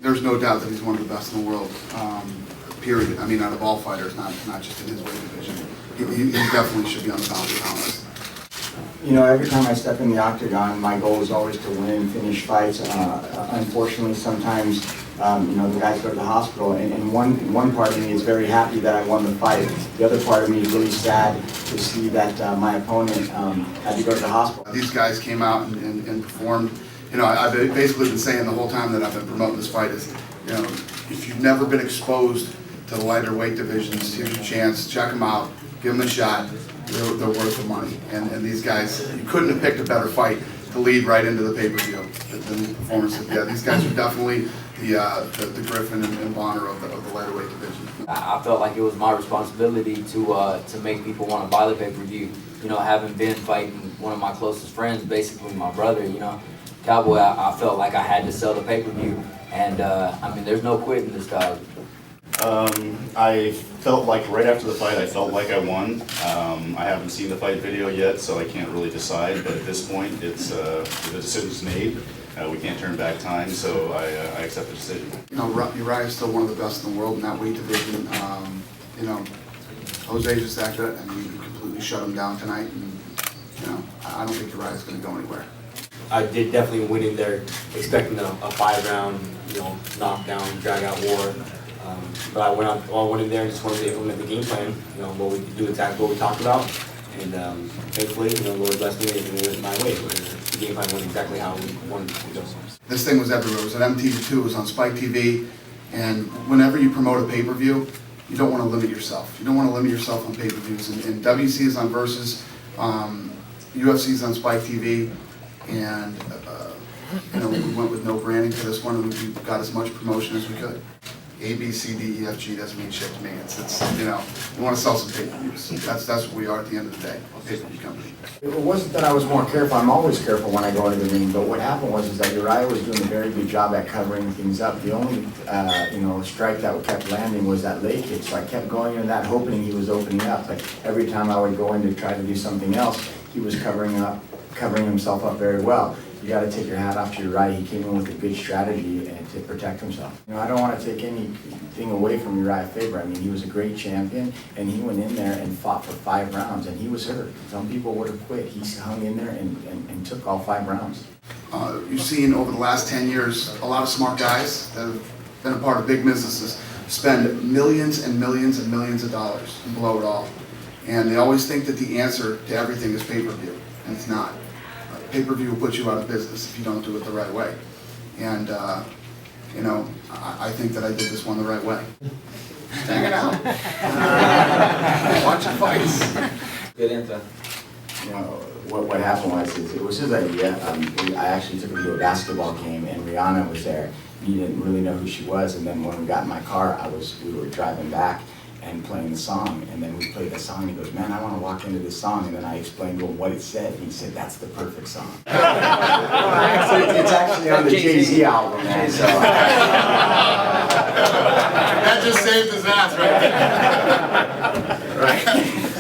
There's no doubt that he's one of the best in the world, period. I mean, out of all fighters, not just in his weight division. He definitely should be on the bounty list. You know, every time I step in the octagon, my goal is always to win and finish fights. Unfortunately, sometimes, you know, the guys go to the hospital, and one part of me is very happy that I won the fight. The other part of me is really sad to see that my opponent had to go to the hospital. These guys came out and performed. You know, I've basically been saying the whole time that I've been promoting this fight is, you know, if you've never been exposed to the lighter weight divisions, here's your chance. Check them out, give them a shot. They're worth the money. And these guys, you couldn't have picked a better fight to lead right into the pay-per-view than the performance. Yeah, these guys are definitely the Griffin and Bonner of the lighter weight division. I felt like it was my responsibility to make people want to buy the pay-per-view. You know, having been fighting one of my closest friends, basically my brother, you know, Cowboy, I felt like I had to sell the pay-per-view. And, I mean, there's no quitting this dog. I felt like right after the fight, I felt like I won. I haven't seen the fight video yet, so I can't really decide. But at this point, it's the decision's made. We can't turn back time, so I accept the decision. You know, Uriah is still one of the best in the world in that weight division. You know, Jose just that good. I mean, he completely shut him down tonight. And, you know, I don't think Uriah is going to go anywhere. I did definitely went in there expecting a 5-round, you know, knockdown, drag-out war. But I went in there and just wanted to implement the game plan, you know, what we could do, exactly what we talked about. And thankfully, you know, Lord blessed me and it went my way. The game plan went exactly how we wanted it to go. This thing was everywhere. It was on MTV2, it was on Spike TV. And whenever you promote a pay-per-view, you don't want to limit yourself. You don't want to limit yourself on pay-per-views. And WC is on Versus, UFC is on Spike TV. And, you know, we went with no branding for this one, and we got as much promotion as we could. A, B, C, D, E, F, G doesn't mean shit to me. It's you know, we want to sell some pay-per-views. That's what we are at the end of the day, a pay-per-view company. It wasn't that I was more careful. I'm always careful when I go into the ring. But what happened was that Uriah was doing a very good job at covering things up. The only you know, strike that kept landing was that leg kick. So I kept going into that, hoping he was opening up. But every time I would go in to try to do something else, he was covering himself up very well. You got to take your hat off to Uriah. He came in with a good strategy and to protect himself. You know, I don't want to take anything away from Uriah Faber. I mean, he was a great champion, and he went in there and fought for 5 rounds, and he was hurt. Some people would have quit. He hung in there and took all 5 rounds. You've seen over the last 10 years a lot of smart guys that have been a part of big businesses spend millions and millions and millions of dollars and blow it all. And they always think that the answer to everything is pay-per-view, and it's not. Pay-per-view will put you out of business if you don't do it the right way. And, you know, I think that I did this one the right way. Hang it out. Watching fights. Good answer. You know, what happened was, it was his idea. I actually took him to a basketball game, and Rihanna was there. He didn't really know who she was, and then when we got in my car, we were driving back and playing the song, and then we played the song, and he goes, man, I want to walk into this song, and then I explained to him what it said, and he said, that's the perfect song. It's actually on the Jay-Z album, man, so. That just saved his ass, right? Right.